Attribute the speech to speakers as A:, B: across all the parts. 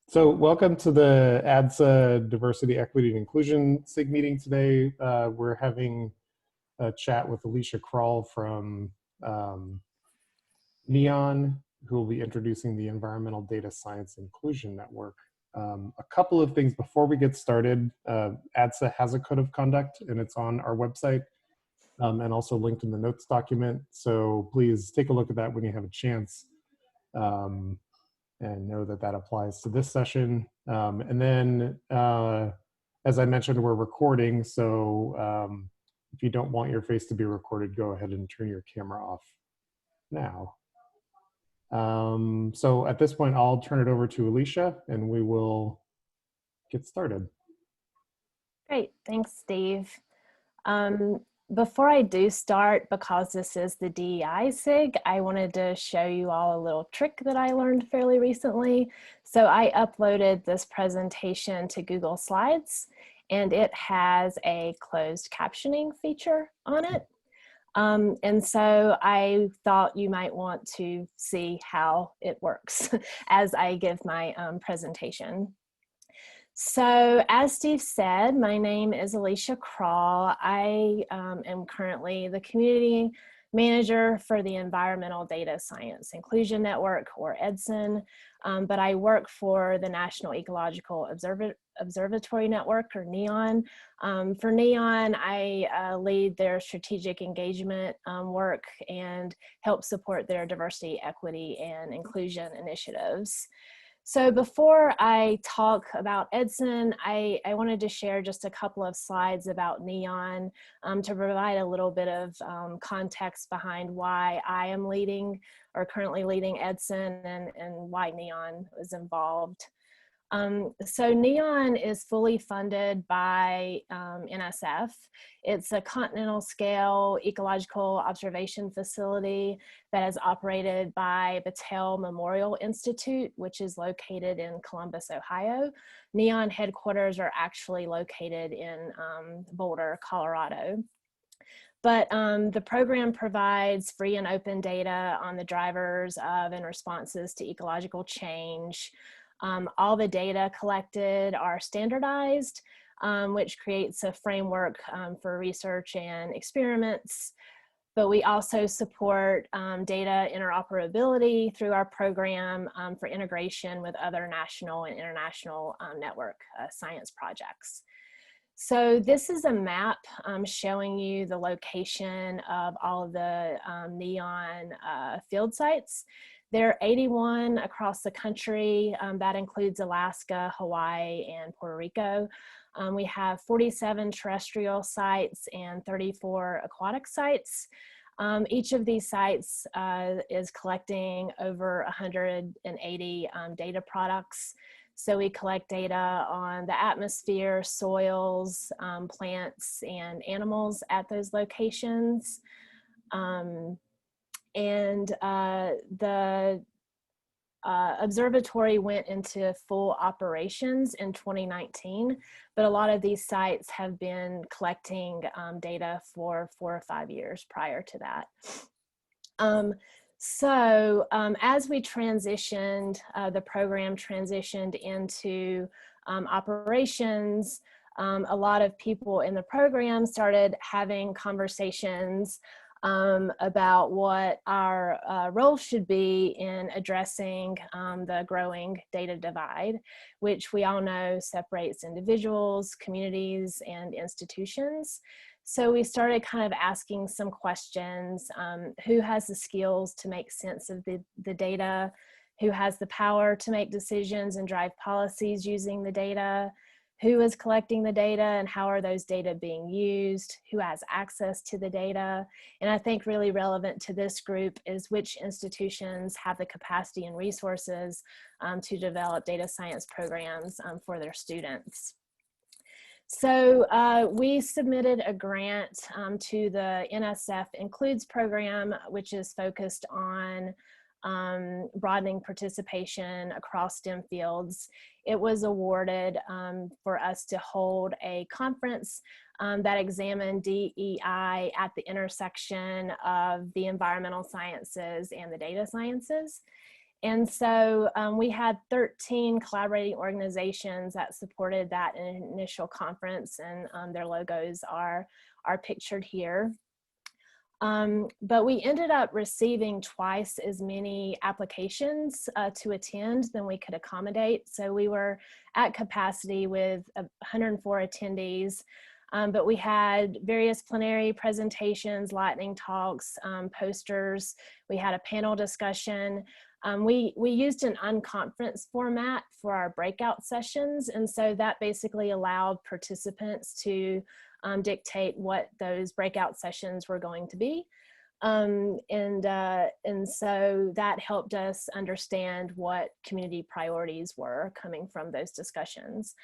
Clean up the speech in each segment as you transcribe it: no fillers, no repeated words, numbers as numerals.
A: So welcome to the ADSA Diversity, Equity, and Inclusion SIG meeting today. We're having a chat with Alycia Crall from NEON, who will be introducing the Environmental Data Science Inclusion Network. A couple of things before we get started. ADSA has a code of conduct and it's on our website and also linked in the notes document. So please take a look at that when you have a chance. And know that that applies to this session. And then, as I mentioned, we're recording. So if you don't want your face to be recorded, go ahead and turn your camera off now. So at this point, I'll turn it over to Alycia and we will get started.
B: Great, thanks, Steve. Before I do start, because this is the DEI SIG, I wanted to show you all a little trick that I learned fairly recently. So I uploaded this presentation to Google Slides, and it has a closed captioning feature on it. And so I thought you might want to see how it works as I give my presentation. So as Steve said, my name is Alycia Crall. I am currently the community manager for the Environmental Data Science Inclusion Network, or EDSIN, but I work for the National Ecological Observatory Network, or NEON. For NEON, I lead their strategic engagement work and help support their diversity, equity, and inclusion initiatives. So before I talk about EDSIN, I wanted to share just a couple of slides about NEON to provide a little bit of context behind why I am leading or currently leading EDSIN and why NEON was involved. So NEON is fully funded by NSF. It's a continental scale ecological observation facility that is operated by Battelle Memorial Institute, which is located in Columbus, Ohio. NEON headquarters are actually located in Boulder, Colorado. But the program provides free and open data on the drivers of and responses to ecological change. All the data collected are standardized, which creates a framework for research and experiments. But we also support data interoperability through our program for integration with other national and international network science projects. So this is a map showing you the location of all of the NEON field sites. There are 81 across the country. That includes Alaska, Hawaii, and Puerto Rico. We have 47 terrestrial sites and 34 aquatic sites. Each of these sites is collecting over 180 data products. So we collect data on the atmosphere, soils, plants, and animals at those locations. The observatory went into full operations in 2019, but a lot of these sites have been collecting data for 4 or 5 years prior to that. As we transitioned, the program transitioned into operations, a lot of people in the program started having conversations about what our role should be in addressing the growing data divide, which we all know separates individuals, communities, and institutions. So we started kind of asking some questions. Who has the skills to make sense of the data? Who has the power to make decisions and drive policies using the data? Who is collecting the data and how are those data being used? Who has access to the data? And I think really relevant to this group is which institutions have the capacity and resources to develop data science programs for their students. So we submitted a grant to the NSF INCLUDES program, which is focused on broadening participation across STEM fields. It was awarded for us to hold a conference that examined DEI at the intersection of the environmental sciences and the data sciences. And so we had 13 collaborating organizations that supported that initial conference, and their logos are pictured here. But we ended up receiving twice as many applications to attend than we could accommodate. So we were at capacity with 104 attendees, but we had various plenary presentations, lightning talks, posters. We had a panel discussion. We used an unconference format for our breakout sessions, and so that basically allowed participants to dictate what those breakout sessions were going to be. And so that helped us understand what community priorities were coming from those discussions.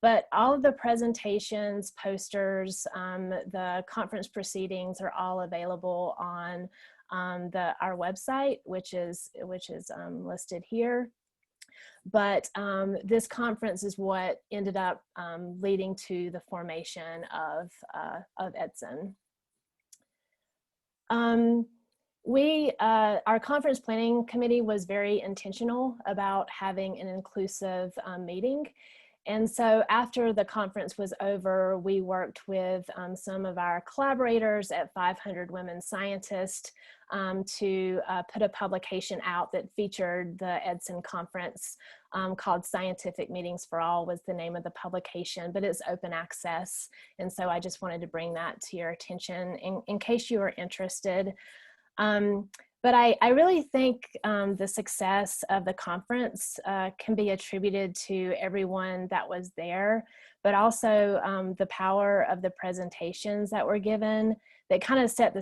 B: But all of the presentations, posters, the conference proceedings are all available on our website, which is listed here. But this conference is what ended up leading to the formation of EDSIN. Our conference planning committee was very intentional about having an inclusive meeting. And so after the conference was over, we worked with some of our collaborators at 500 Women Scientists to put a publication out that featured the EDSIN conference called Scientific Meetings for All was the name of the publication, but it's open access. And so I just wanted to bring that to your attention in case you are interested. But I really think the success of the conference can be attributed to everyone that was there, but also the power of the presentations that were given that kind of set the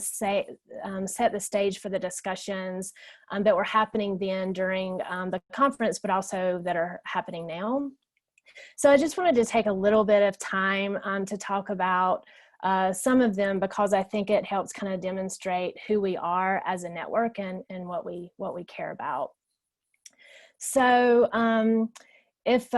B: stage for the discussions that were happening then during the conference, but also that are happening now. So I just wanted to take a little bit of time to talk about some of them, because I think it helps kind of demonstrate who we are as a network and what we care about. So if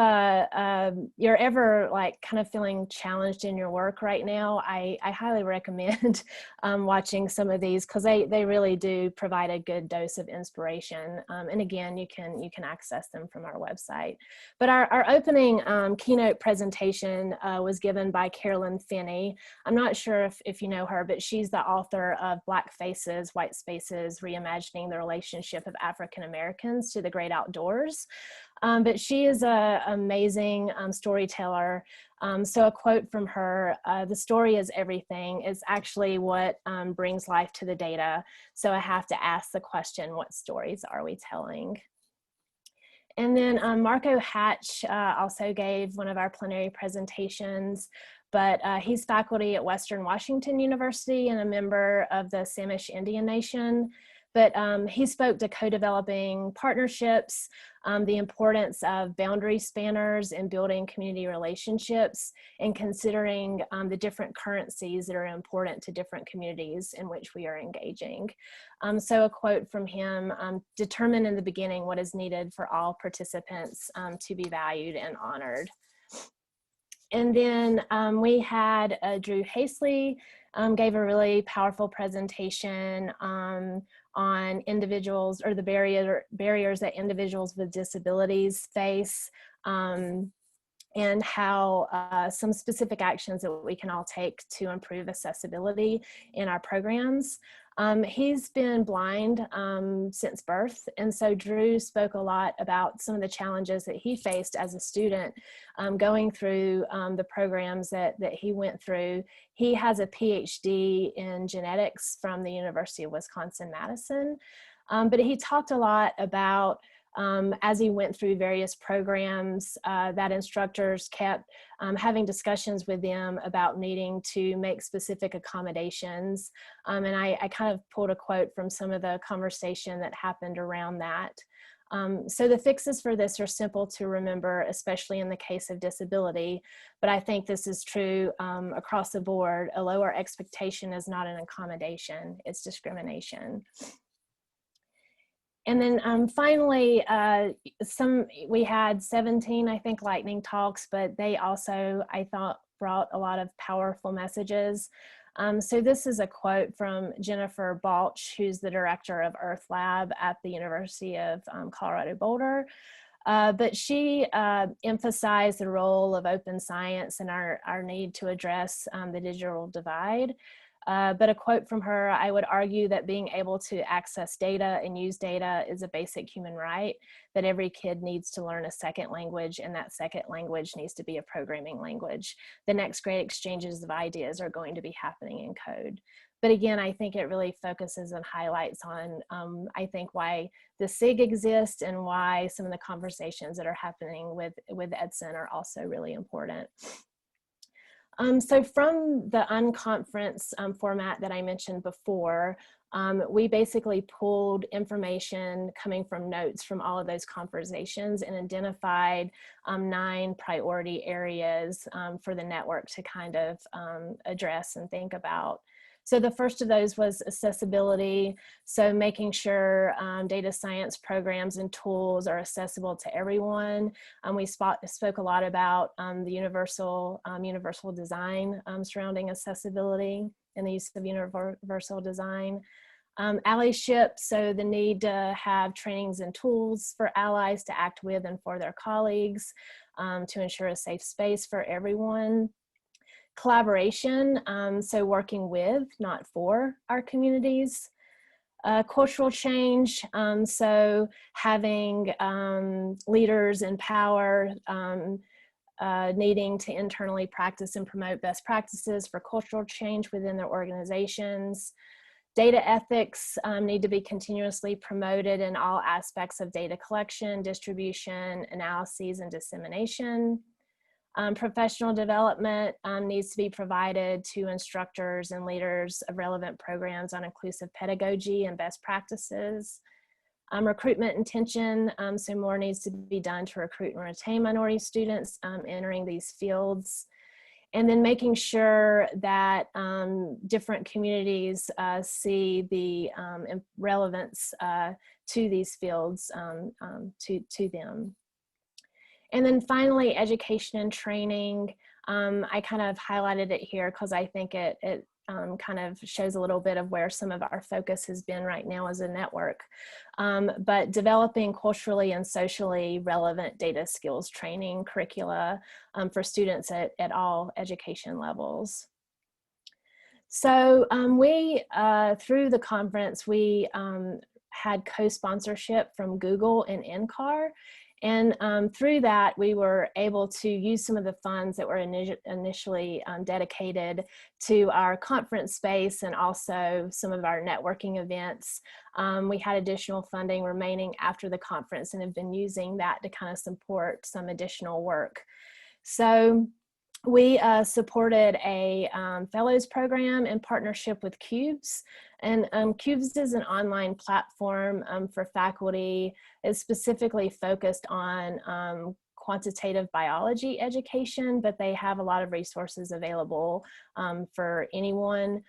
B: you're ever like kind of feeling challenged in your work right now, I highly recommend watching some of these, because they really do provide a good dose of inspiration. And again, you can access them from our website. But our opening keynote presentation was given by Carolyn Finney. I'm not sure if you know her, but she's the author of Black Faces, White Spaces, Reimagining the Relationship of African Americans to the Great Outdoors. But she is an amazing storyteller. So a quote from her, "The story is everything. It's actually what brings life to the data. So I have to ask the question, what stories are we telling?" And then Marco Hatch also gave one of our plenary presentations, but he's faculty at Western Washington University and a member of the Samish Indian Nation. But he spoke to co-developing partnerships, the importance of boundary spanners in building community relationships, and considering the different currencies that are important to different communities in which we are engaging. So a quote from him, "Determine in the beginning what is needed for all participants to be valued and honored." And then we had Drew Hasley gave a really powerful presentation on individuals, or the barriers that individuals with disabilities face, and how some specific actions that we can all take to improve accessibility in our programs. He's been blind since birth, and so Drew spoke a lot about some of the challenges that he faced as a student going through the programs that he went through. He has a PhD in genetics from the University of Wisconsin-Madison, but he talked a lot about as he went through various programs that instructors kept having discussions with them about needing to make specific accommodations. And I kind of pulled a quote from some of the conversation that happened around that. So the fixes for this are simple to remember, especially in the case of disability, but I think this is true across the board. A lower expectation is not an accommodation, it's discrimination. And then finally, we had 17, I think, lightning talks, but they also, I thought, brought a lot of powerful messages. So this is a quote from Jennifer Balch, who's the director of Earth Lab at the University of Colorado Boulder. But she emphasized the role of open science and our need to address the digital divide. But a quote from her, I would argue that being able to access data and use data is a basic human right, that every kid needs to learn a second language, and that second language needs to be a programming language. The next great exchanges of ideas are going to be happening in code. But again, I think it really focuses and highlights on, I think, why the SIG exists and why some of the conversations that are happening with EDSIN are also really important. So from the unconference format that I mentioned before, we basically pulled information coming from notes from all of those conversations and identified 9 priority areas for the network to kind of address and think about. So the first of those was accessibility. So making sure data science programs and tools are accessible to everyone. We spoke a lot about the universal design surrounding accessibility and the use of universal design. Allyship, so the need to have trainings and tools for allies to act with and for their colleagues to ensure a safe space for everyone. Collaboration, so working with, not for, our communities. Cultural change, so having leaders in power needing to internally practice and promote best practices for cultural change within their organizations. Data ethics need to be continuously promoted in all aspects of data collection, distribution, analyses, and dissemination. Professional development needs to be provided to instructors and leaders of relevant programs on inclusive pedagogy and best practices. Recruitment intention, so more needs to be done to recruit and retain minority students entering these fields. And then making sure that different communities see the relevance to these fields to them. And then finally, education and training. I kind of highlighted it here because I think it kind of shows a little bit of where some of our focus has been right now as a network. But developing culturally and socially relevant data skills training curricula for students at all education levels. So we, through the conference, we had co-sponsorship from Google and NCAR. And through that, we were able to use some of the funds that were initially dedicated to our conference space and also some of our networking events. We had additional funding remaining after the conference and have been using that to kind of support some additional work. So we supported a fellows program in partnership with QUBES. And QUBES is an online platform for faculty. It's specifically focused on quantitative biology education, but they have a lot of resources available for anyone.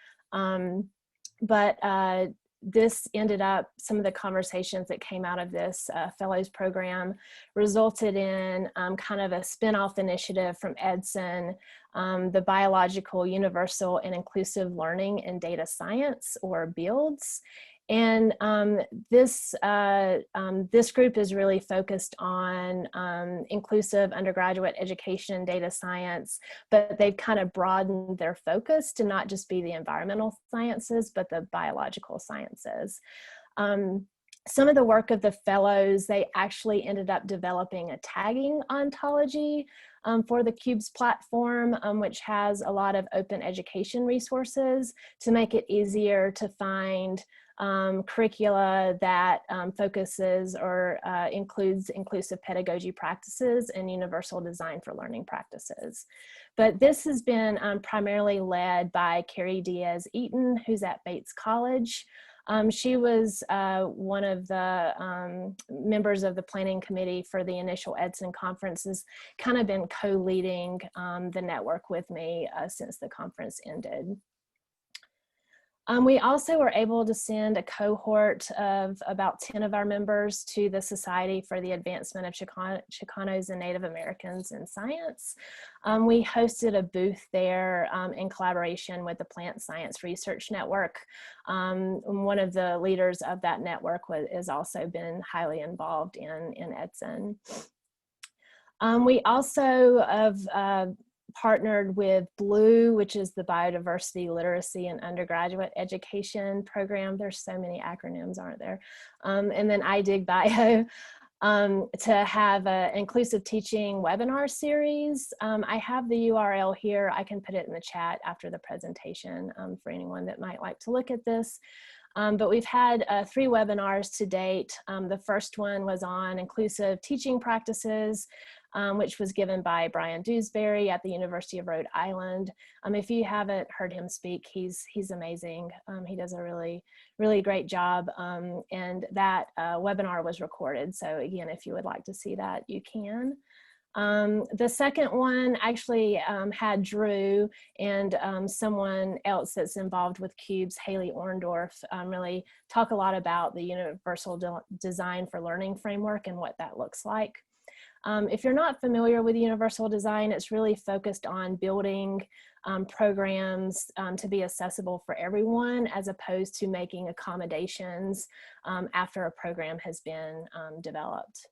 B: This ended up, some of the conversations that came out of this fellows program resulted in kind of a spin-off initiative from EDSIN, the Biological, Universal, and Inclusive Learning in Data Science, or BUILDS. And this group is really focused on inclusive undergraduate education and data science, but they've kind of broadened their focus to not just be the environmental sciences, but the biological sciences. Some of the work of the fellows, they actually ended up developing a tagging ontology for the QUBES platform, which has a lot of open education resources to make it easier to find curricula that focuses or includes inclusive pedagogy practices and universal design for learning practices. But this has been primarily led by Carrie Diaz-Eaton, who's at Bates College. She was one of the members of the planning committee for the initial EDSIN conferences, kind of been co-leading the network with me since the conference ended. We also were able to send a cohort of about 10 of our members to the Society for the Advancement of Chicanos and Native Americans in Science. We hosted a booth there in collaboration with the Plant Science Research Network. One of the leaders of that network has also been highly involved in EDSIN. We also have partnered with BLUE, which is the Biodiversity Literacy and Undergraduate Education Program. There's so many acronyms, aren't there? And then iDigBio to have an inclusive teaching webinar series. I have the URL here. I can put it in the chat after the presentation for anyone that might like to look at this. But we've had 3 webinars to date. The first one was on inclusive teaching practices, which was given by Brian Dewsbury at the University of Rhode Island. If you haven't heard him speak, he's amazing. He does a really, really great job. And that webinar was recorded. So again, if you would like to see that, you can. The second one actually had Drew and someone else that's involved with QUBES, Haley Orndorff, really talk a lot about the Universal Design for Learning framework and what that looks like. If you're not familiar with universal design, it's really focused on building programs to be accessible for everyone, as opposed to making accommodations after a program has been developed.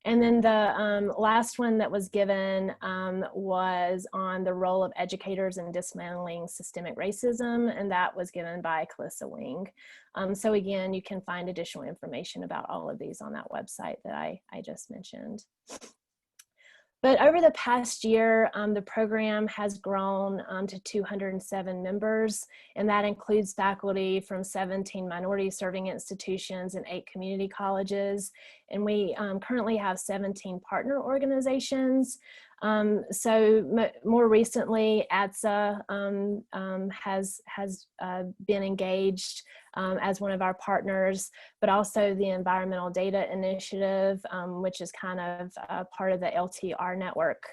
B: And then the last one that was given was on the role of educators in dismantling systemic racism, and that was given by Calissa Wing. So again, you can find additional information about all of these on that website that I just mentioned. But over the past year, the program has grown to 207 members, and that includes faculty from 17 minority serving institutions and 8 community colleges. And we currently have 17 partner organizations. So more recently, ADSA has been engaged as one of our partners, but also the Environmental Data Initiative, which is kind of part of the LTR network.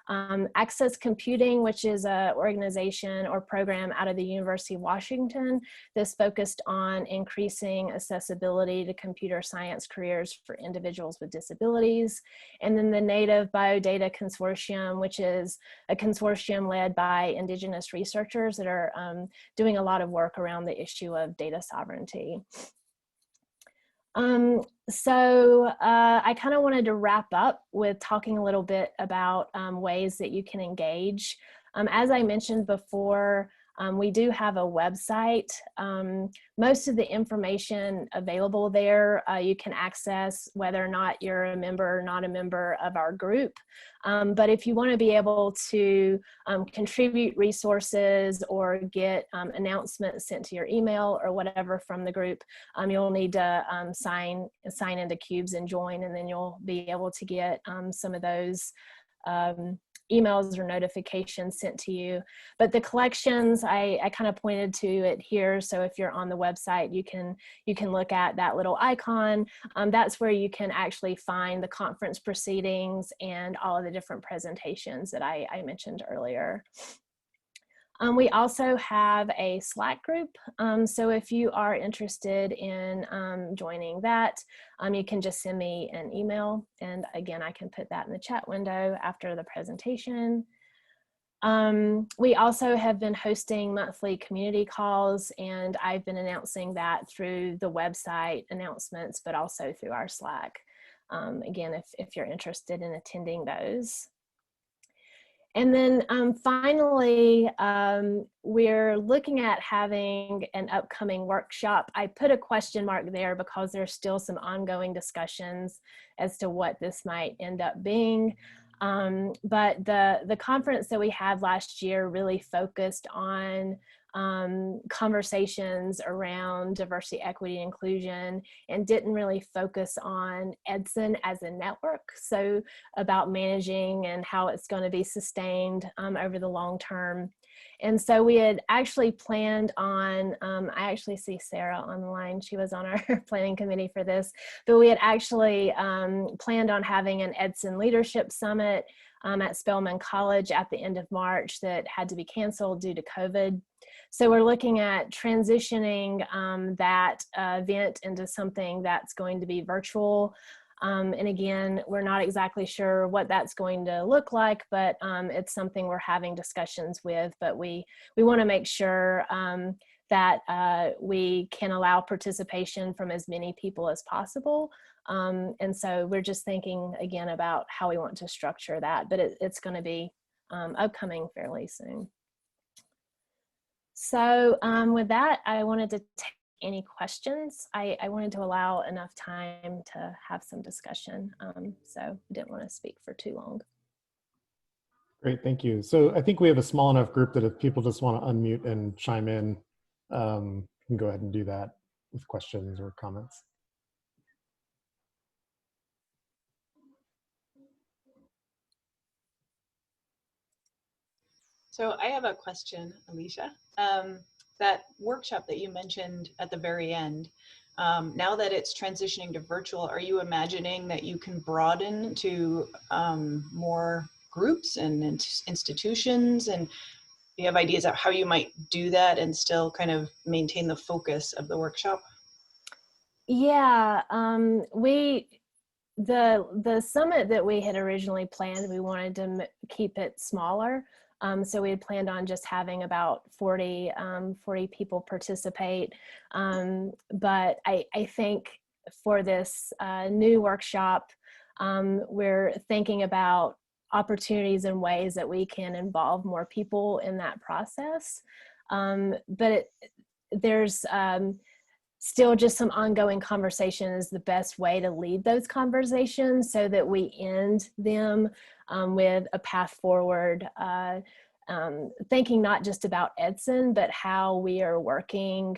B: Access Computing, which is an organization or program out of the University of Washington that's focused on increasing accessibility to computer science careers for individuals with disabilities. And then the Native Biodata Consortium, which is a consortium led by Indigenous researchers that are doing a lot of work around the issue of data sovereignty. So I kind of wanted to wrap up with talking a little bit about ways that you can engage. As I mentioned before, we do have a website. Most of the information available there you can access whether or not you're a member or not a member of our group. But if you want to be able to contribute resources or get announcements sent to your email or whatever from the group, you'll need to sign into QUBES and join, and then you'll be able to get some of those emails or notifications sent to you. But the collections, I kind of pointed to it here. So if you're on the website, you can look at that little icon. That's where you can actually find the conference proceedings and all of the different presentations that I mentioned earlier. We also have a Slack group. So if you are interested in joining that, you can just send me an email. And again, I can put that in the chat window after the presentation. We also have been hosting monthly community calls, and I've been announcing that through the website announcements, but also through our Slack. Again, if you're interested in attending those. And then finally, we're looking at having an upcoming workshop. I put a question mark there because there's still some ongoing discussions as to what this might end up being. But the conference that we had last year really focused on conversations around diversity, equity, and inclusion, and didn't really focus on EDSIN as a network. So about managing and how it's going to be sustained over the long term. And so we had actually planned on, I actually see Sarah on the line, she was on our planning committee for this, but we had actually planned on having an EDSIN Leadership Summit at Spelman College at the end of March that had to be canceled due to COVID. So we're looking at transitioning that event into something that's going to be virtual. And again, we're not exactly sure what that's going to look like, but it's something we're having discussions with. But we want to make sure that we can allow participation from as many people as possible. And so we're just thinking again about how we want to structure that, but it's going to be upcoming fairly soon. So with that, I wanted to take any questions. I wanted to allow enough time to have some discussion, so I didn't want to speak for too long.
A: Great, thank you. So I think we have a small enough group that if people just want to unmute and chime in, you can go ahead and do that with questions or comments.
C: So I have a question, Alycia. That workshop that you mentioned at the very end, now that it's transitioning to virtual, are you imagining that you can broaden to more groups and institutions? And do you have ideas of how you might do that and still kind of maintain the focus of the workshop?
B: Yeah, the summit that we had originally planned, we wanted to keep it smaller. So we had planned on just having about 40 people participate. But I think for this new workshop, we're thinking about opportunities and ways that we can involve more people in that process. But there's still just some ongoing conversation is the best way to lead those conversations so that we end them with a path forward, thinking not just about EDSIN, but how we are working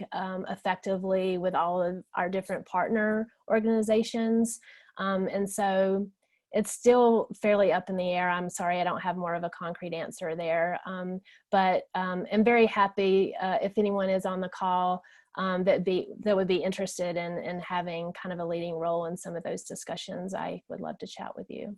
B: effectively with all of our different partner organizations. And so it's still fairly up in the air. I'm sorry, I don't have more of a concrete answer there. But I'm very happy if anyone is on the call that would be interested in having kind of a leading role in some of those discussions. I would love to chat with you.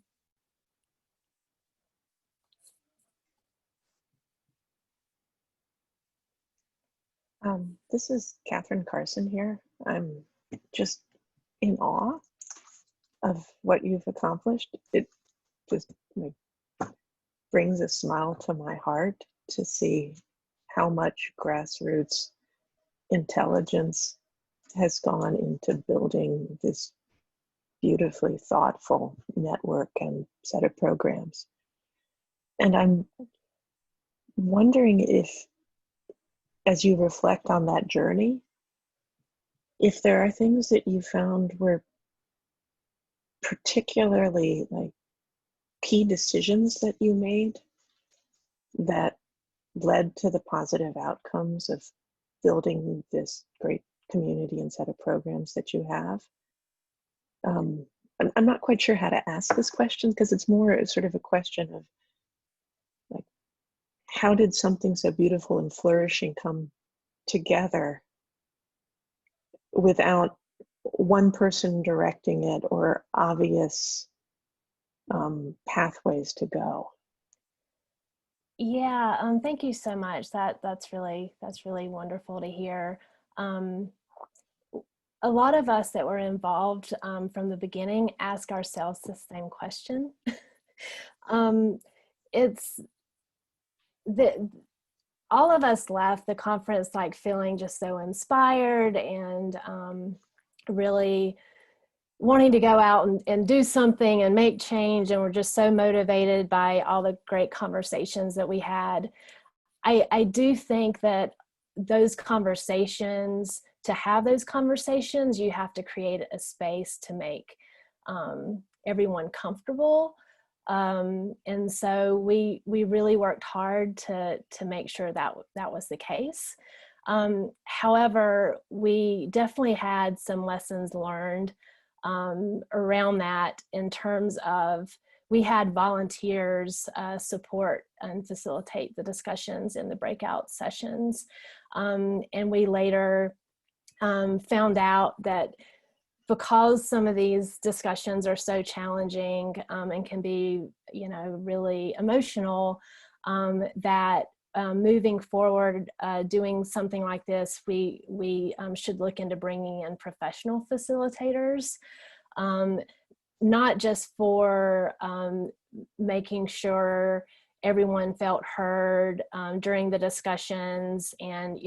D: This is Catherine Carson here. I'm just in awe of what you've accomplished. It just brings a smile to my heart to see how much grassroots intelligence has gone into building this beautifully thoughtful network and set of programs. And I'm wondering if, as you reflect on that journey, if there are things that you found were particularly like key decisions that you made that led to the positive outcomes of building this great community and set of programs that you have. I'm not quite sure how to ask this question because it's more sort of a question of like, how did something so beautiful and flourishing come together without one person directing it or obvious pathways to go?
B: Yeah, thank you so much. That's really wonderful to hear. A lot of us that were involved from the beginning ask ourselves the same question. It's that all of us left the conference like feeling just so inspired and really wanting to go out and do something and make change, and we're just so motivated by all the great conversations that we had. I do think that those conversations, to have those conversations, you have to create a space to make everyone comfortable. And so we really worked hard to make sure that was the case. However, we definitely had some lessons learned around that in terms of we had volunteers support and facilitate the discussions in the breakout sessions. And we later found out that because some of these discussions are so challenging and can be, really emotional, that moving forward, doing something like this, we should look into bringing in professional facilitators, not just for making sure everyone felt heard during the discussions, and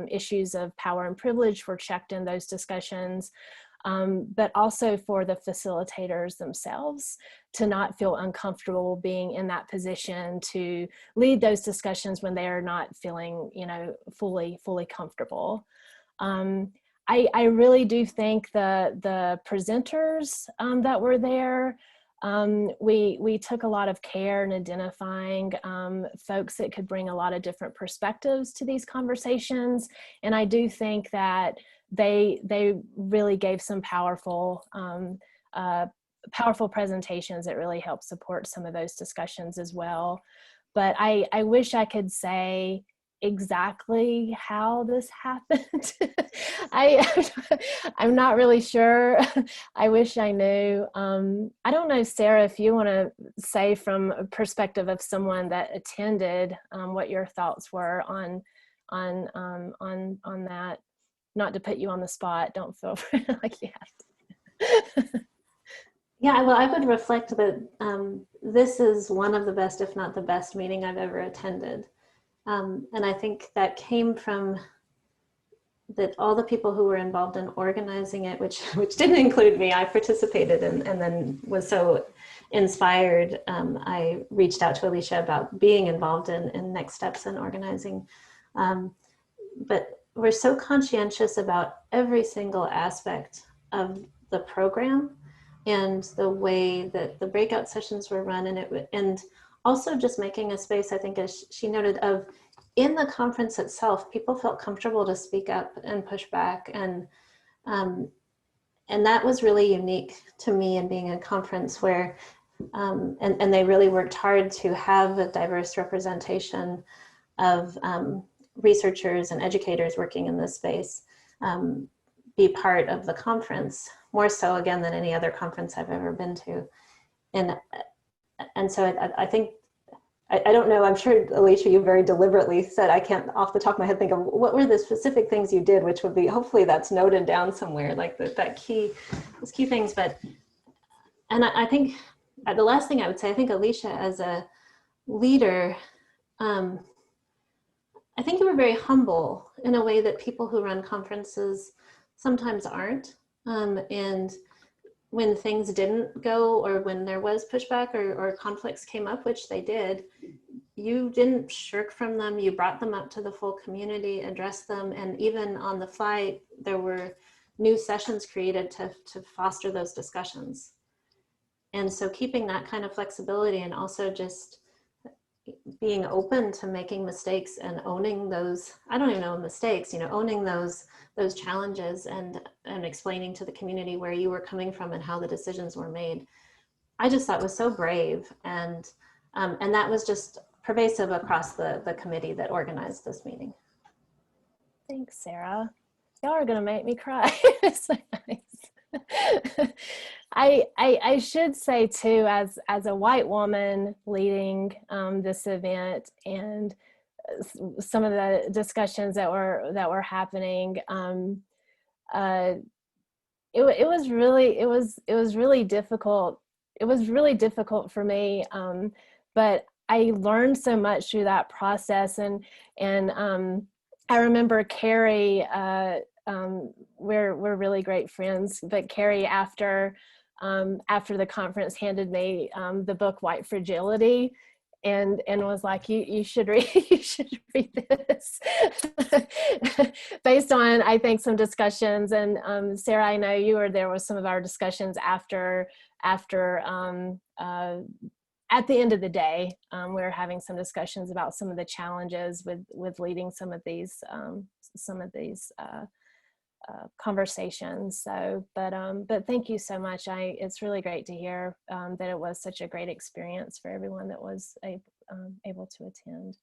B: issues of power and privilege were checked in those discussions, but also for the facilitators themselves to not feel uncomfortable being in that position to lead those discussions when they are not feeling fully comfortable. I really do think the presenters that were there, we took a lot of care in identifying folks that could bring a lot of different perspectives to these conversations, and I do think that they really gave some powerful presentations that really helped support some of those discussions as well. But I wish I could say exactly how this happened. I'm not really sure. I wish I knew. I don't know, Sarah, if you want to say from a perspective of someone that attended, what your thoughts were on that. Not to put you on the spot. Don't feel like you have to.
E: Yeah, well, I would reflect that this is one of the best, if not the best, meeting I've ever attended. And I think that came from that all the people who were involved in organizing it, which didn't include me. I participated and then was so inspired. I reached out to Alycia about being involved in next steps in organizing. But we're so conscientious about every single aspect of the program and the way that the breakout sessions were run, and also just making a space, I think, as she noted, of in the conference itself, people felt comfortable to speak up and push back, and that was really unique to me in being a conference where, and they really worked hard to have a diverse representation of researchers and educators working in this space be part of the conference, more so again than any other conference I've ever been to. And so I think, I don't know, I'm sure, Alycia, you very deliberately said, I can't off the top of my head think of what were the specific things you did, which would be, hopefully that's noted down somewhere, like those key things. But, and I think the last thing I would say, I think Alycia as a leader, I think you were very humble in a way that people who run conferences sometimes aren't. And when things didn't go, or when there was pushback or conflicts came up, which they did, you didn't shirk from them. You brought them up to the full community, addressed them, and even on the fly, there were new sessions created to foster those discussions. And so keeping that kind of flexibility, and also just being open to making mistakes and owning those, I don't even know mistakes, owning those challenges and explaining to the community where you were coming from and how the decisions were made. I just thought was so brave, and that was just pervasive across the committee that organized this meeting.
B: Thanks, Sarah. Y'all are gonna make me cry. It's so nice. I should say too, as a white woman leading this event, and some of the discussions that were happening, it was really difficult. It was really difficult for me, but I learned so much through that process, and I remember Carrie. We're really great friends, but Carrie, after the conference, handed me the book White Fragility, and was like, you should read this. Based on, I think, some discussions, and Sarah, I know you were there with some of our discussions after at the end of the day, we were having some discussions about some of the challenges with leading some of these conversations. So, but thank you so much. It's really great to hear that it was such a great experience for everyone that was able to attend.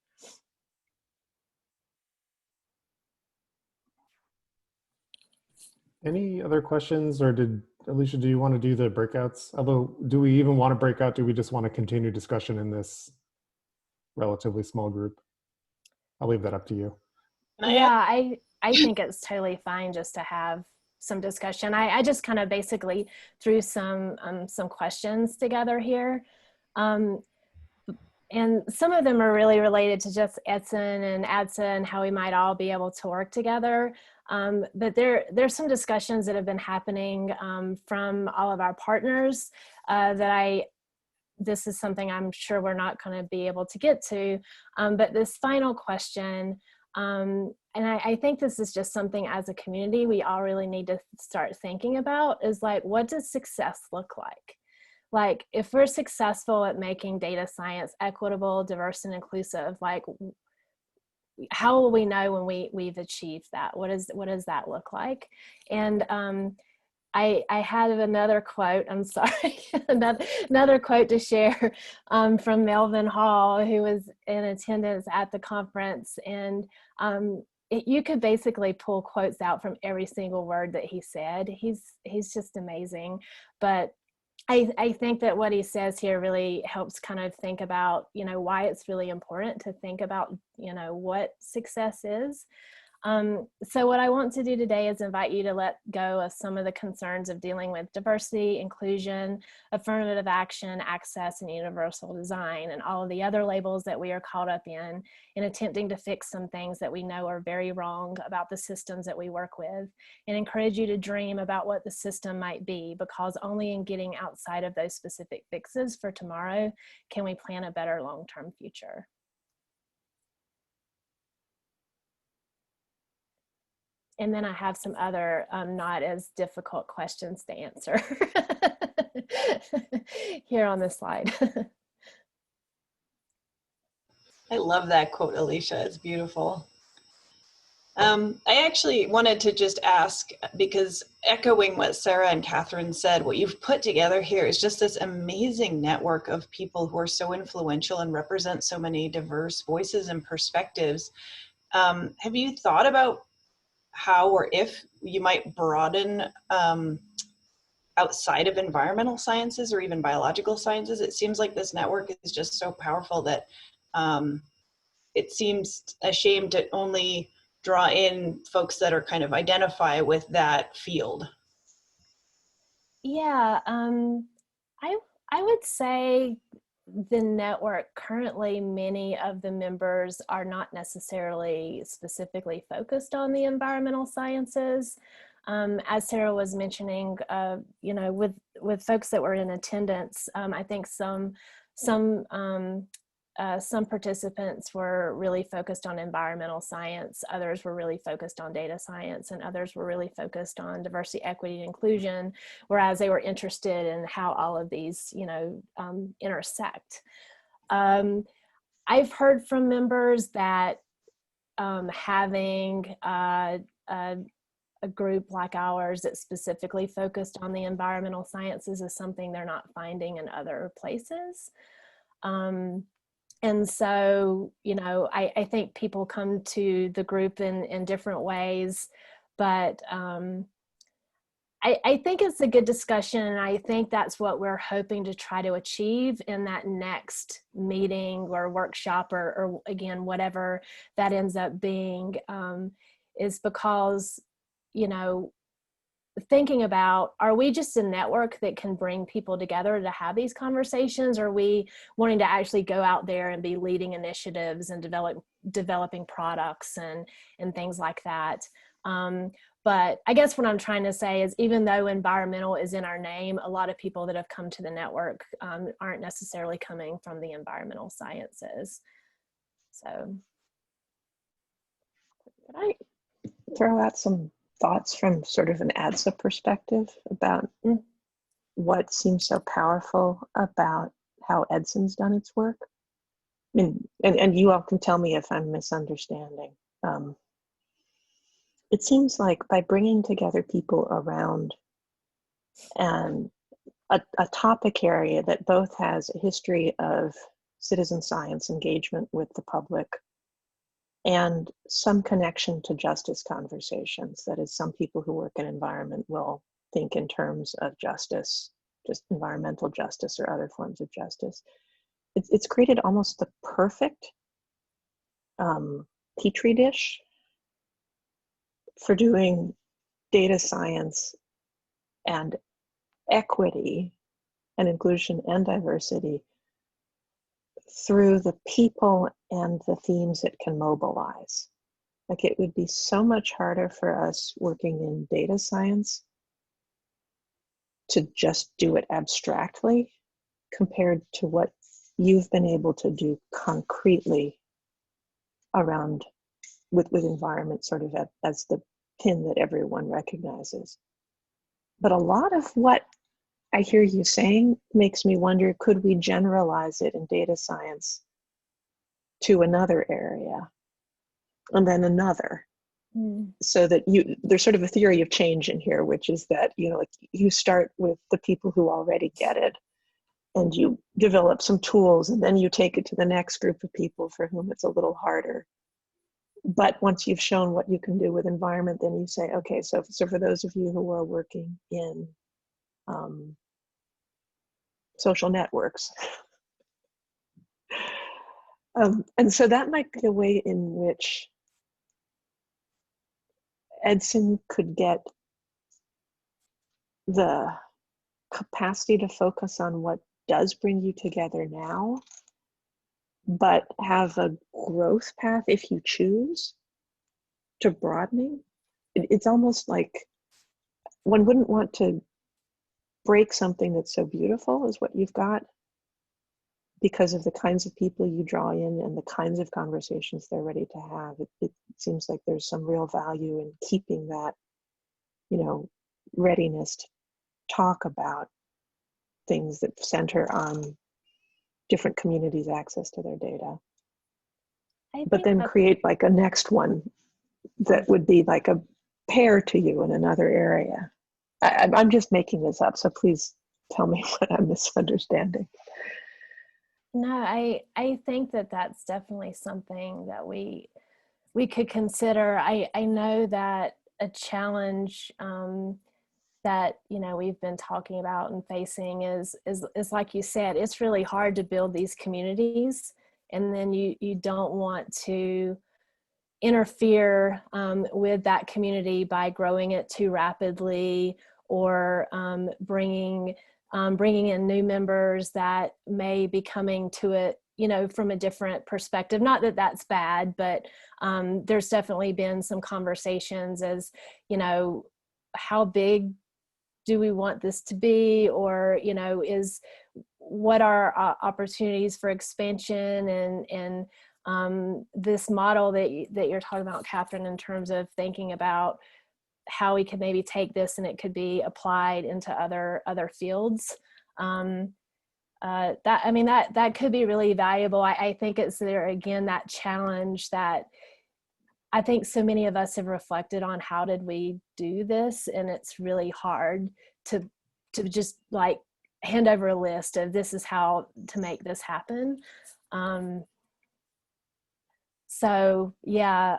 A: Any other questions, or did Alycia, do you want to do the breakouts? Although, do we even want to break out? Do we just want to continue discussion in this relatively small group? I'll leave that up to you.
B: Yeah, I think it's totally fine just to have some discussion. I just kind of basically threw some questions together here. And some of them are really related to just EDSIN and ADSA and how we might all be able to work together. But there's some discussions that have been happening from all of our partners this is something I'm sure we're not going to be able to get to. But this final question, and I think this is just something as a community we all really need to start thinking about, is like, what does success look like? Like, if we're successful at making data science equitable, diverse, and inclusive, like, how will we know when we've achieved that? What does that look like? And I had another quote, I'm sorry, another quote to share from Melvin Hall, who was in attendance at the conference. And you could basically pull quotes out from every single word that he said. He's just amazing. But I think that what he says here really helps kind of think about, why it's really important to think about, what success is. So what I want to do today is invite you to let go of some of the concerns of dealing with diversity, inclusion, affirmative action, access, and universal design, and all of the other labels that we are caught up in attempting to fix some things that we know are very wrong about the systems that we work with, and encourage you to dream about what the system might be, because only in getting outside of those specific fixes for tomorrow can we plan a better long-term future. And then I have some other not as difficult questions to answer here on this slide.
C: I love that quote, Alycia. It's beautiful. I actually wanted to just ask, because echoing what Sarah and Catherine said, what you've put together here is just this amazing network of people who are so influential and represent so many diverse voices and perspectives. Have you thought about how or if you might broaden outside of environmental sciences or even biological sciences? It seems like this network is just so powerful that it seems a shame to only draw in folks that are kind of identify with that field.
B: Yeah, I would say the network currently, many of the members are not necessarily specifically focused on the environmental sciences. As Sarah was mentioning, with folks that were in attendance, I think some participants were really focused on environmental science, others were really focused on data science, and others were really focused on diversity, equity, and inclusion, whereas they were interested in how all of these, intersect. I've heard from members that having a group like ours that's specifically focused on the environmental sciences is something they're not finding in other places. And so, I think people come to the group in different ways, but I think it's a good discussion, and I think that's what we're hoping to try to achieve in that next meeting or workshop or again, whatever that ends up being, is because, thinking about, are we just a network that can bring people together to have these conversations? Or are we wanting to actually go out there and be leading initiatives and developing products and things like that? But I guess what I'm trying to say is, even though environmental is in our name, a lot of people that have come to the network aren't necessarily coming from the environmental sciences. So.
D: Could I throw out some thoughts from sort of an ADSA perspective about what seems so powerful about how EDSIN's done its work? I mean, and you all can tell me if I'm misunderstanding. It seems like by bringing together people around a topic area that both has a history of citizen science engagement with the public and some connection to justice conversations. That is, some people who work in environment will think in terms of justice, just environmental justice or other forms of justice. It's created almost the perfect petri dish for doing data science and equity and inclusion and diversity through the people and the themes it can mobilize. Like, it would be so much harder for us working in data science to just do it abstractly compared to what you've been able to do concretely around with environment sort of as the pin that everyone recognizes. But a lot of what I hear you saying makes me wonder, could we generalize it in data science to another area and then another? So that there's sort of a theory of change in here, which is that, like, you start with the people who already get it and you develop some tools, and then you take it to the next group of people for whom it's a little harder. But once you've shown what you can do with environment, then you say, okay, so for those of you who are working in social networks. And so that might be a way in which EDSIN could get the capacity to focus on what does bring you together now, but have a growth path if you choose to broadening. It's almost like one wouldn't want to break something that's so beautiful as what you've got because of the kinds of people you draw in and the kinds of conversations they're ready to have. It seems like there's some real value in keeping that, readiness to talk about things that center on different communities' access to their data. But then create like a next one that would be like a pair to you in another area. I'm just making this up, so please tell me what I'm misunderstanding.
B: No, I think that that's definitely something that we could consider. I know that a challenge that we've been talking about and facing is like you said, it's really hard to build these communities, and then you don't want to interfere with that community by growing it too rapidly, or bringing in new members that may be coming to it from a different perspective. Not that that's bad, but there's definitely been some conversations as how big do we want this to be, or what are opportunities for expansion, and this model that you're talking about, Catherine, in terms of thinking about how we could maybe take this and it could be applied into other fields. That could be really valuable. I think it's there again, that challenge that I think so many of us have reflected on. How did we do this? And it's really hard to just like hand over a list of this is how to make this happen. So yeah,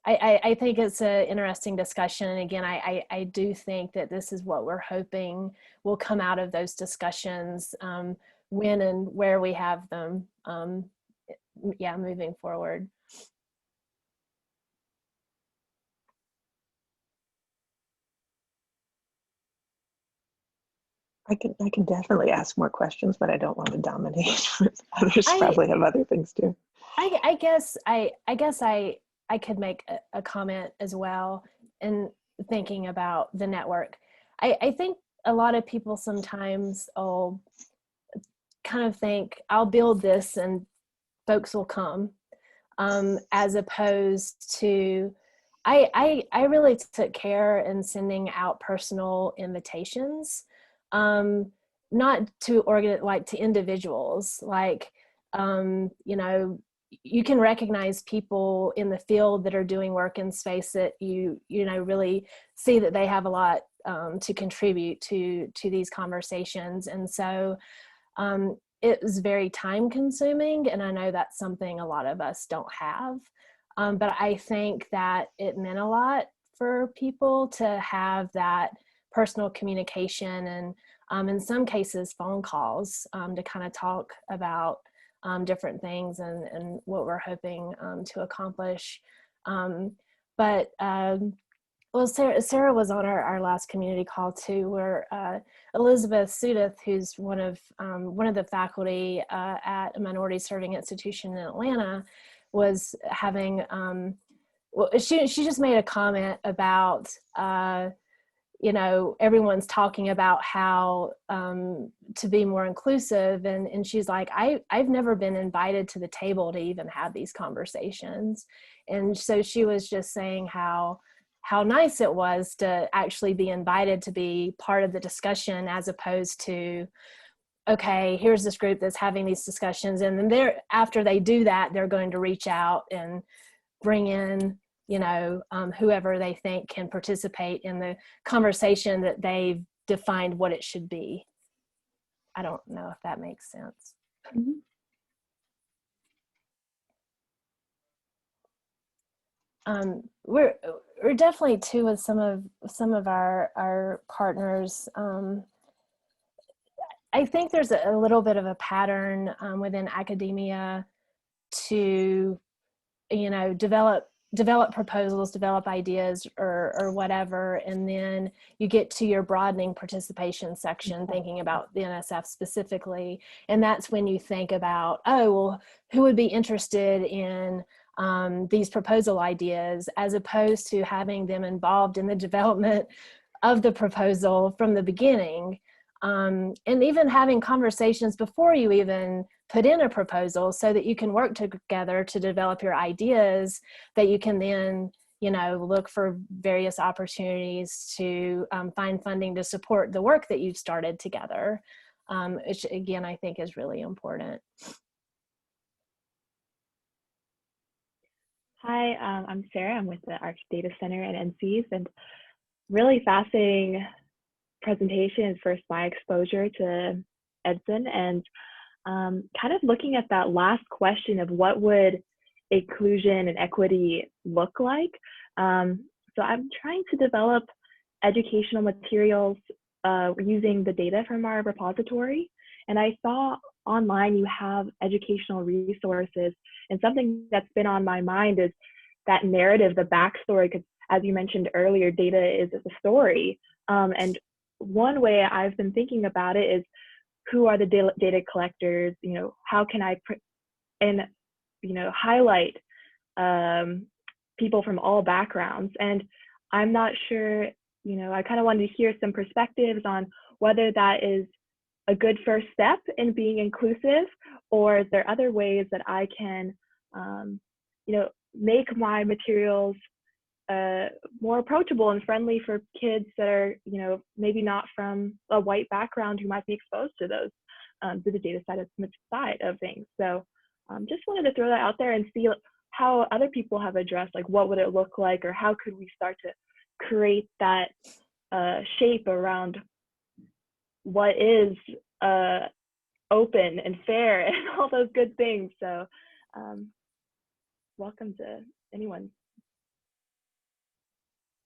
B: I think it's an interesting discussion. And again, I do think that this is what we're hoping will come out of those discussions when and where we have them, moving forward.
D: I can definitely ask more questions, but I don't want to dominate. Others probably have other things too.
B: I guess I could make a comment as well in thinking about the network. I think a lot of people sometimes will kind of think, I'll build this and folks will come, as opposed to, I really took care in sending out personal invitations, not to to individuals, like, you can recognize people in the field that are doing work in space that you really see that they have a lot to contribute to these conversations. And so it was very time consuming, and I know that's something a lot of us don't have. but I think that it meant a lot for people to have that personal communication and in some cases phone calls to kind of talk about different things and what we're hoping to accomplish. Well, Sarah was on our last community call too, where Elizabeth Sudeth, who's one of the faculty at a minority serving institution in Atlanta, was having, well, she just made a comment about, you know, everyone's talking about how to be more inclusive, and she's like, I've never been invited to the table to even have these conversations. And so she was just saying how nice it was to actually be invited to be part of the discussion, as opposed to, okay, here's this group that's having these discussions, and then after they do that, they're going to reach out and bring in, you know, whoever they think can participate in the conversation that they've defined what it should be. I don't know if that makes sense.
D: Mm-hmm.
B: We're definitely too with some of our partners. I think there's a little bit of a pattern within academia to, you know, develop proposals, develop ideas or whatever, and then you get to your broadening participation section thinking about the NSF specifically, and that's when you think about, oh, well, who would be interested in these proposal ideas, as opposed to having them involved in the development of the proposal from the beginning. And even having conversations before you even put in a proposal, so that you can work together to develop your ideas, that you can then, you know, look for various opportunities to find funding to support the work that you've started together, which again, I think is really important.
F: Hi, I'm Sarah. I'm with the Arch Data Center at NCs, and really fascinating presentation is first my exposure to EDSIN, and kind of looking at that last question of what would inclusion and equity look like. So I'm trying to develop educational materials using the data from our repository, and I saw online you have educational resources, and something that's been on my mind is that narrative, the backstory, because as you mentioned earlier, data is a story, and one way I've been thinking about it is, who are the data collectors? You know, how can I highlight people from all backgrounds? And I'm not sure, you know, I kind of wanted to hear some perspectives on whether that is a good first step in being inclusive, or is there other ways that I can, you know, make my materials more approachable and friendly for kids that are, you know, maybe not from a white background, who might be exposed to those, to the data side of things. So just wanted to throw that out there and see how other people have addressed, like, what would it look like, or how could we start to create that shape around what is open and fair and all those good things. So welcome to anyone.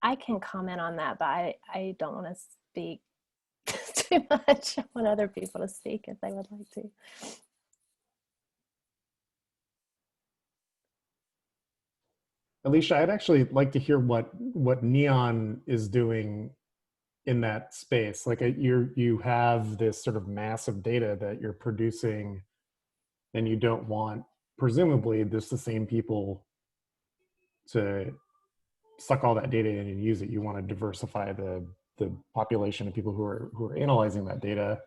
B: I can comment on that, but I don't want to speak too much. I want other people to speak if they would like to.
A: Alycia, I'd actually like to hear what Neon is doing in that space. Like, you have this sort of massive data that you're producing, and you don't want, presumably, just the same people to suck all that data in and use it. You want to diversify the population of people who are analyzing that data.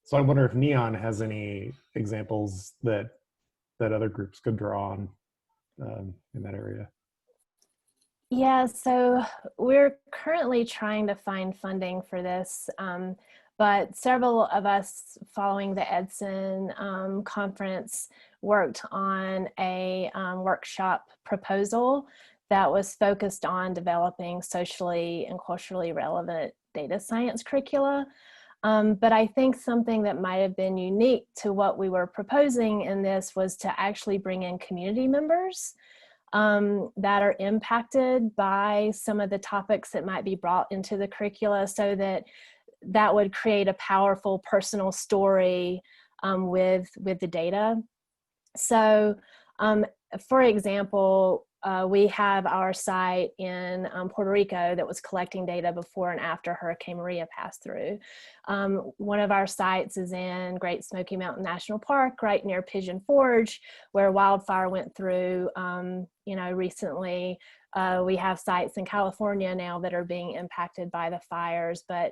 A: So I wonder if Neon has any examples that other groups could draw on in that area.
B: Yeah, so we're currently trying to find funding for this, but several of us following the EDSIN conference worked on a workshop proposal that was focused on developing socially and culturally relevant data science curricula. But I think something that might have been unique to what we were proposing in this was to actually bring in community members that are impacted by some of the topics that might be brought into the curricula, so that would create a powerful personal story with the data. So for example, we have our site in Puerto Rico that was collecting data before and after Hurricane Maria passed through. One of our sites is in Great Smoky Mountain National Park, right near Pigeon Forge, where wildfire went through, recently. We have sites in California now that are being impacted by the fires, but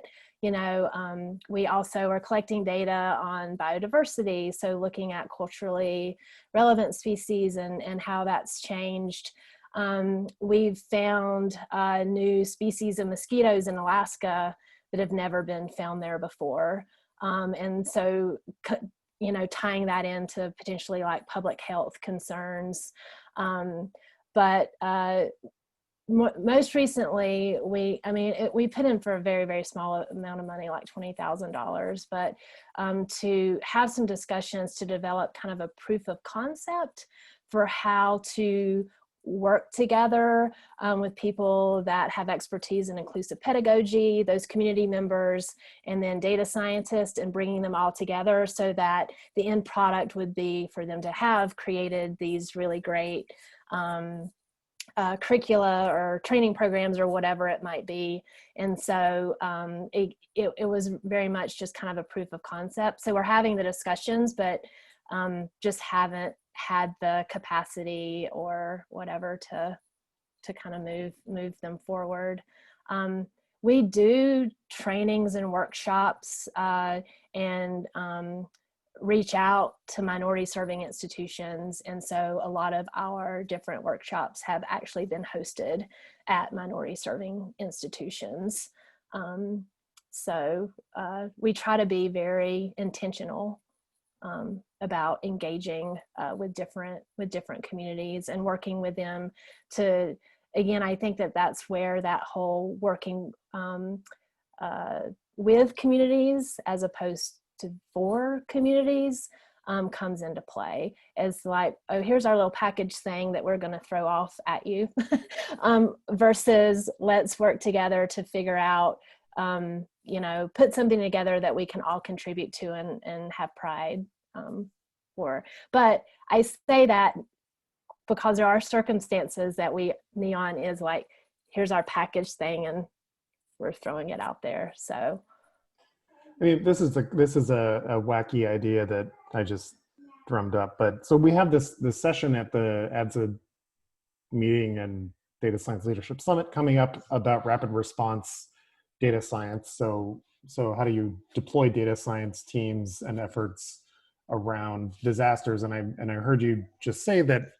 B: we also are collecting data on biodiversity, so looking at culturally relevant species and how that's changed. We've found new species of mosquitoes in Alaska that have never been found there before. And so, tying that into potentially like public health concerns. Most recently, we put in for a very, very small amount of money, like $20,000, but to have some discussions to develop kind of a proof of concept for how to work together with people that have expertise in inclusive pedagogy, those community members, and then data scientists, and bringing them all together so that the end product would be for them to have created these really great curricula or training programs or whatever it might be. And so it was very much just kind of a proof of concept. So we're having the discussions, but just haven't had the capacity or whatever to kind of move them forward. We do trainings and workshops and reach out to minority serving institutions. And so a lot of our different workshops have actually been hosted at minority serving institutions. So we try to be very intentional about engaging with different communities and working with them to, again, I think that's where that whole working with communities as opposed to for communities comes into play. As like, oh, here's our little package thing that we're going to throw off at you versus let's work together to figure out, put something together that we can all contribute to and have pride for. But I say that because there are circumstances that NEON is like, here's our package thing and we're throwing it out there. So
A: I mean, this is a wacky idea that I just drummed up. But so we have this session at the ADSA meeting and Data Science Leadership Summit coming up about rapid response data science. So how do you deploy data science teams and efforts around disasters? And I heard you just say that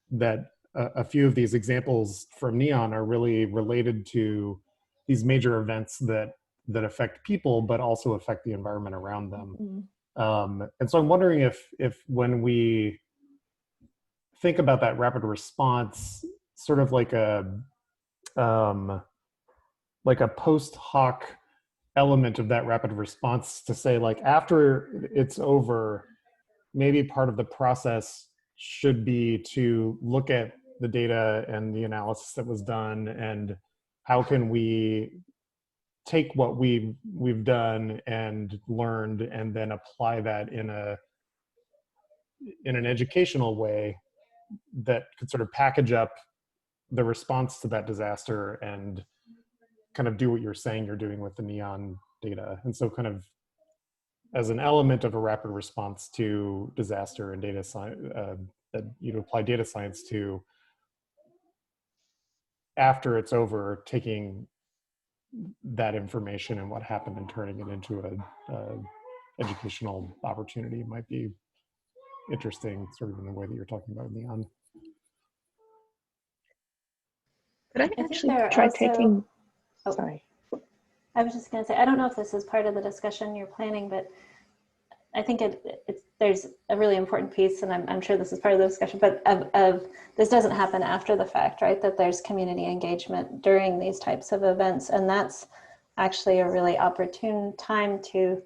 A: a few of these examples from NEON are really related to these major events that affect people, but also affect the environment around them. Mm-hmm. And so I'm wondering if when we think about that rapid response, sort of like a post hoc element of that rapid response to say, like, after it's over, maybe part of the process should be to look at the data and the analysis that was done, and how can we take what we've done and learned and then apply that in an educational way that could sort of package up the response to that disaster and kind of do what you're saying you're doing with the NEON data. And so kind of as an element of a rapid response to disaster and data science, that you'd apply data science to, after it's over, taking that information and what happened and turning it into a educational opportunity might be interesting, sort of in the way that you're talking about NEON.
D: Could I actually try taking, sorry.
E: I was just going to say, I don't know if this is part of the discussion you're planning, but I think there's a really important piece, and I'm sure this is part of the discussion, but of this doesn't happen after the fact, right? That there's community engagement during these types of events, and that's actually a really opportune time to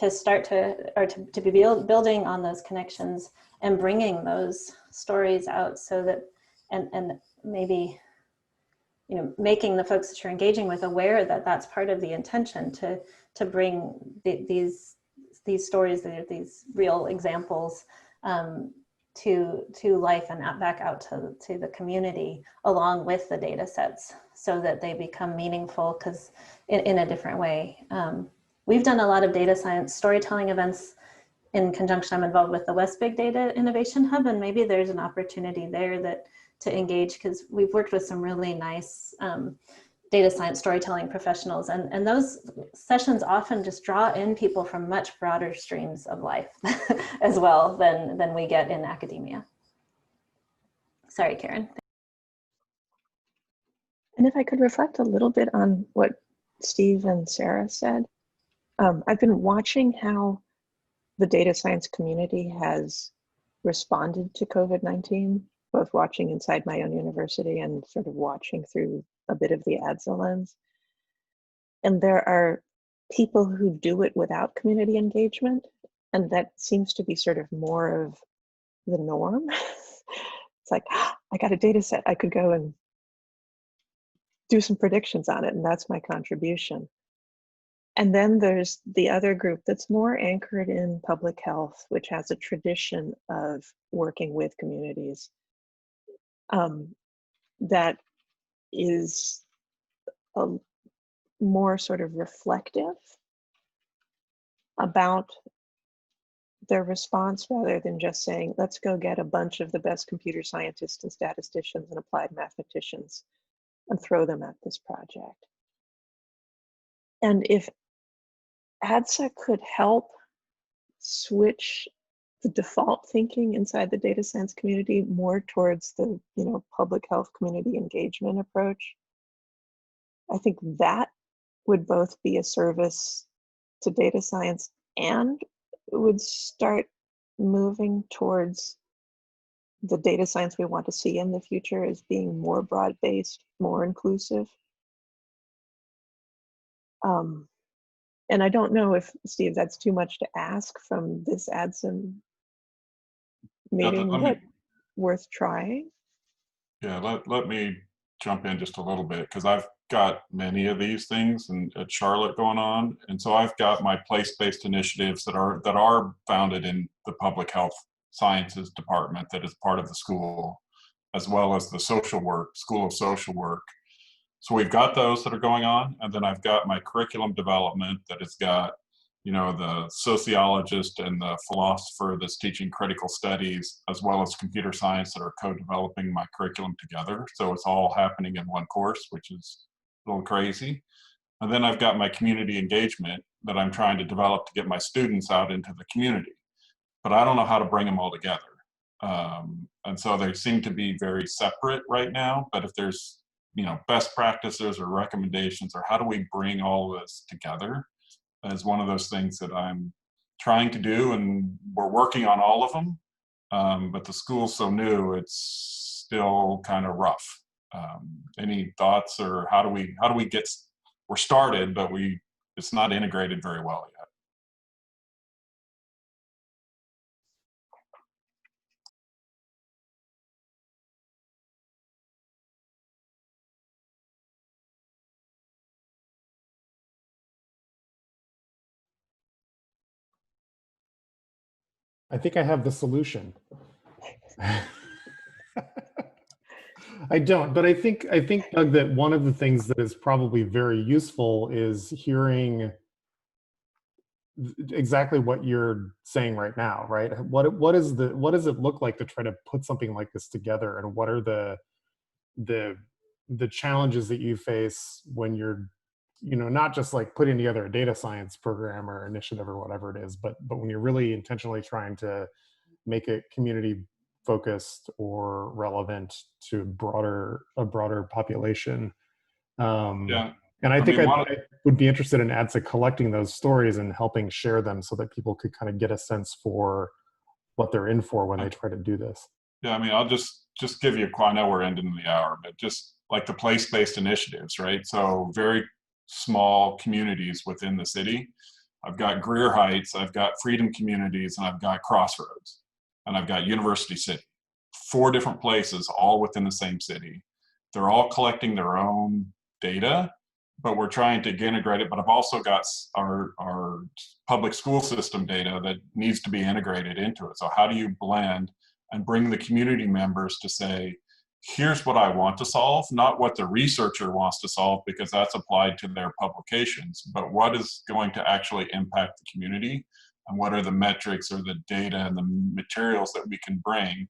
E: start to be building on those connections and bringing those stories out, so that and maybe, you know, making the folks that you're engaging with aware that that's part of the intention to bring these stories, these real examples to life and back out to the community along with the data sets so that they become meaningful because in a different way. We've done a lot of data science storytelling events in conjunction. I'm involved with the West Big Data Innovation Hub, and maybe there's an opportunity there to engage, because we've worked with some really nice data science storytelling professionals, and those sessions often just draw in people from much broader streams of life as well than we get in academia. Sorry, Karen.
D: And if I could reflect a little bit on what Steve and Sarah said, I've been watching how the data science community has responded to COVID-19, both watching inside my own university and sort of watching through a bit of the ADSA lens. And there are people who do it without community engagement, and that seems to be sort of more of the norm. It's like, I got a data set, I could go and do some predictions on it, and that's my contribution. And then there's the other group that's more anchored in public health, which has a tradition of working with communities that is a more sort of reflective about their response, rather than just saying, let's go get a bunch of the best computer scientists and statisticians and applied mathematicians and throw them at this project. And if ADSA could help switch the default thinking inside the data science community more towards the, you know, public health community engagement approach, I think that would both be a service to data science and would start moving towards the data science we want to see in the future as being more broad-based, more inclusive. And I don't know if, Steve, that's too much to ask from this ADSA meeting, but worth trying.
G: Yeah, let me jump in just a little bit, because I've got many of these things at Charlotte going on. And so I've got my place-based initiatives that are founded in the public health sciences department that is part of the school, as well as the social work, School of Social Work. So we've got those that are going on, and then I've got my curriculum development that has got, you know, the sociologist and the philosopher that's teaching critical studies, as well as computer science, that are co-developing my curriculum together. So it's all happening in one course, which is a little crazy. And then I've got my community engagement that I'm trying to develop to get my students out into the community, but I don't know how to bring them all together. And so they seem to be very separate right now, but if there's, you know, best practices or recommendations, or how do we bring all this together, is one of those things that I'm trying to do, and we're working on all of them. But the school's so new, it's still kind of rough. Any thoughts, or how do we get, we're started, but it's not integrated very well yet.
A: I think I have the solution. I don't, but I think, Doug, that one of the things that is probably very useful is hearing exactly what you're saying right now, right? What does it look like to try to put something like this together, and what are the challenges that you face when you're, you know, not just like putting together a data science program or initiative or whatever it is, but when you're really intentionally trying to make it community focused or relevant to a broader population.
G: Yeah.
A: And I think I would be interested in ADSA collecting those stories and helping share them so that people could kind of get a sense for what they're in for when they try to do this.
G: Yeah, I mean, I'll just give you I know we're ending the hour, but just like the place-based initiatives, right? So very small communities within the city. I've got Greer Heights, I've got Freedom Communities, and I've got Crossroads, and I've got University City. 4 different places, all within the same city. they're all collecting their own data, but we're trying to integrate it. But I've also got our public school system data that needs to be integrated into it. So how do you blend and bring the community members to say, here's what I want to solve, not what the researcher wants to solve because that's applied to their publications, but what is going to actually impact the community, and what are the metrics or the data and the materials that we can bring.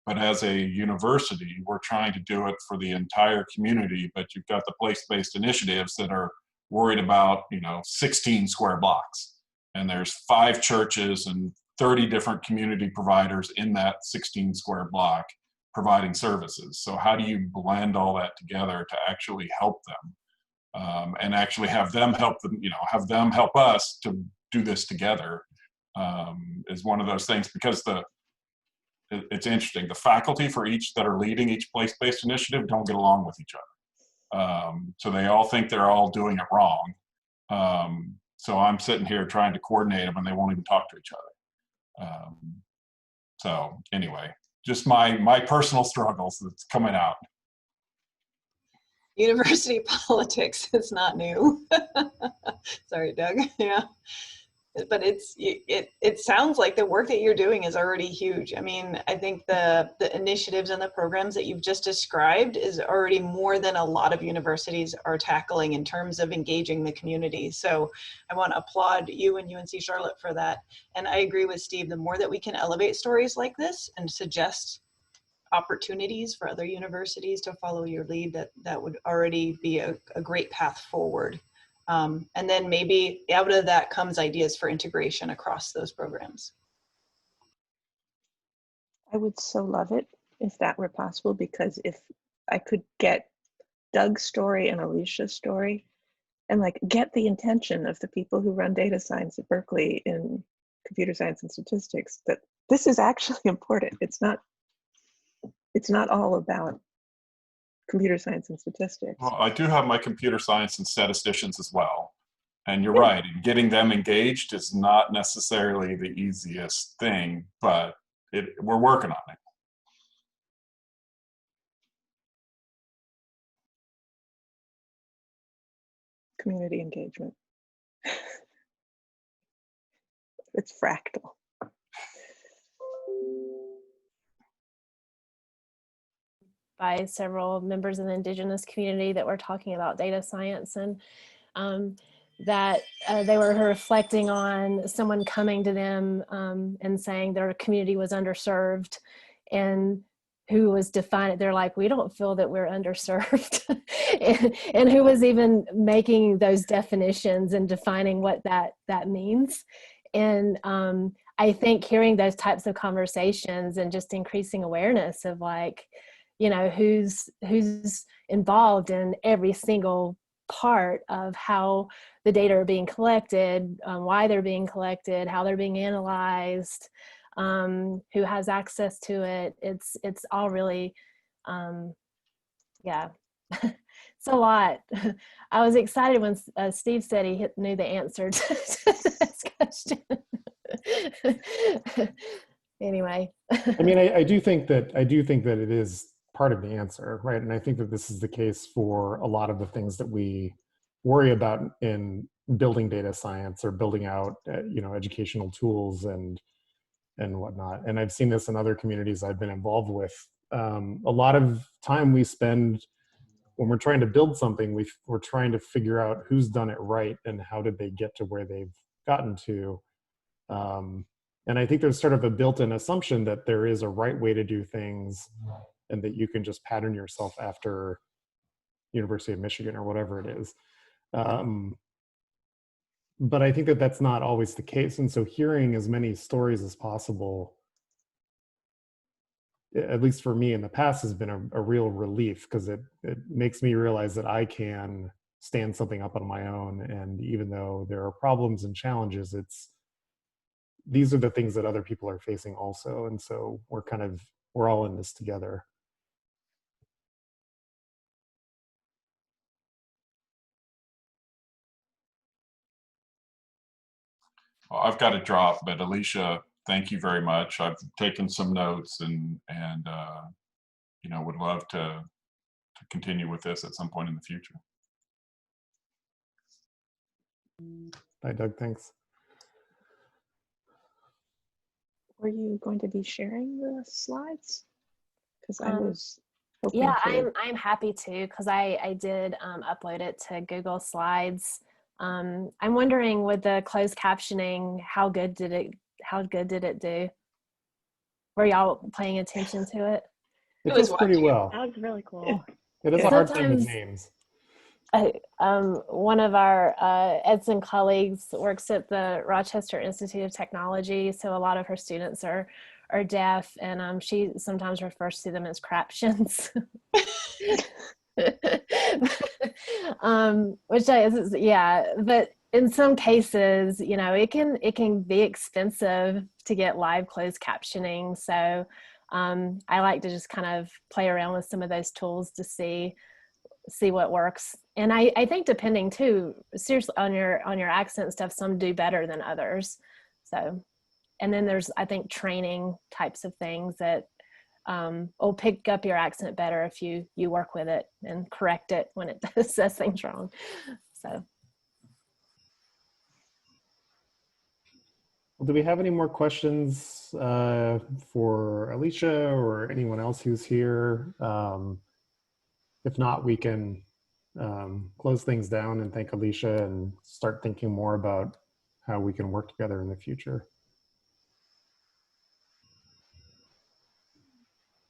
G: But as a university, we're trying to do it for the entire community, but you've got the place-based initiatives that are worried about, 16 square blocks. And there's 5 churches and 30 different community providers in that 16 square block providing services. So how do you blend all that together to actually help them, and actually have them help them, have them help us to do this together, is one of those things, because it's interesting. The faculty for each that are leading each place-based initiative don't get along with each other. So they all think they're all doing it wrong. So I'm sitting here trying to coordinate them and they won't even talk to each other. So anyway, just my personal struggles that's coming out.
C: University politics is not new. Sorry, Doug. Yeah. But it sounds like the work that you're doing is already huge. I mean, I think the initiatives and the programs that you've just described is already more than a lot of universities are tackling in terms of engaging the community. So I want to applaud you and UNC Charlotte for that. And I agree with Steve, the more that we can elevate stories like this and suggest opportunities for other universities to follow your lead, that would already be a great path forward. And then maybe out of that comes ideas for integration across those programs.
D: I would so love it if that were possible, because if I could get Doug's story and Alicia's story and get the intention of the people who run data science at Berkeley in computer science and statistics, that this is actually important. It's not all about computer science and statistics.
G: Well, I do have my computer science and statisticians as well. And you're right, getting them engaged is not necessarily the easiest thing, but we're working on it.
D: Community engagement. It's fractal.
B: By several members of the Indigenous community that were talking about data science, and that they were reflecting on someone coming to them and saying their community was underserved, and who was defining, they're like, we don't feel that we're underserved. and who was even making those definitions and defining what that means. And I think hearing those types of conversations and just increasing awareness of who's involved in every single part of how the data are being collected, why they're being collected, how they're being analyzed, who has access to it. It's all really, yeah, it's a lot. I was excited when Steve said he knew the answer to this question. Anyway.
A: I mean, I do think that it is part of the answer, right? And I think that this is the case for a lot of the things that we worry about in building data science or building out, educational tools and whatnot. And I've seen this in other communities I've been involved with. A lot of time we spend when we're trying to build something, we're trying to figure out who's done it right and how did they get to where they've gotten to. And I think there's sort of a built-in assumption that there is a right way to do things and that you can just pattern yourself after University of Michigan or whatever it is. But I think that that's not always the case. And so hearing as many stories as possible, at least for me in the past, has been a real relief, because it makes me realize that I can stand something up on my own. And even though there are problems and challenges, these are the things that other people are facing also. And so we're all in this together.
G: Well, I've got to drop, but Alycia, thank you very much. I've taken some notes and would love to continue with this at some point in the future.
A: Bye, Doug. Thanks.
D: Were you going to be sharing the slides? Because I was hoping
B: Yeah,
D: to.
B: I'm happy to, because I did upload it to Google Slides. I'm wondering, with the closed captioning, how good did it do? Were y'all paying attention to it?
A: It
C: was
A: does pretty well.
F: That was really cool.
A: It is a hard thing with
B: Sometimes-
A: names.
B: One of our EDSIN colleagues works at the Rochester Institute of Technology, so a lot of her students are deaf, and she sometimes refers to them as craptions. Yeah, but in some cases, you know, it can be expensive to get live closed captioning. So I like to just kind of play around with some of those tools to see what works. And I think depending too, seriously, on your accent stuff, some do better than others. So, and then there's, I think, training types of things that will pick up your accent better if you work with it and correct it when it says things wrong. So.
A: Well, do we have any more questions for Alycia or anyone else who's here? If not, we can close things down and thank Alycia and start thinking more about how we can work together in the future.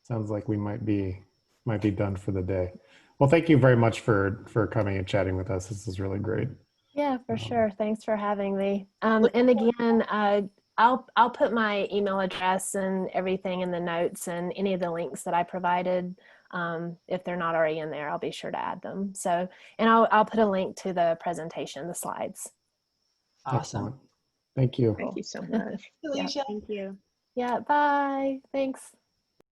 A: Sounds like we might be done for the day. Well, thank you very much for coming and chatting with us. This is really great.
B: Yeah, for sure. Thanks for having me. And again, I'll put my email address and everything in the notes, and any of the links that I provided. If they're not already in there, I'll be sure to add them. So, and I'll put a link to the presentation, the slides.
C: Awesome.
A: Excellent. Thank you.
D: Thank you so much.
C: Alycia.
F: Thank you.
B: Yeah, bye. Thanks.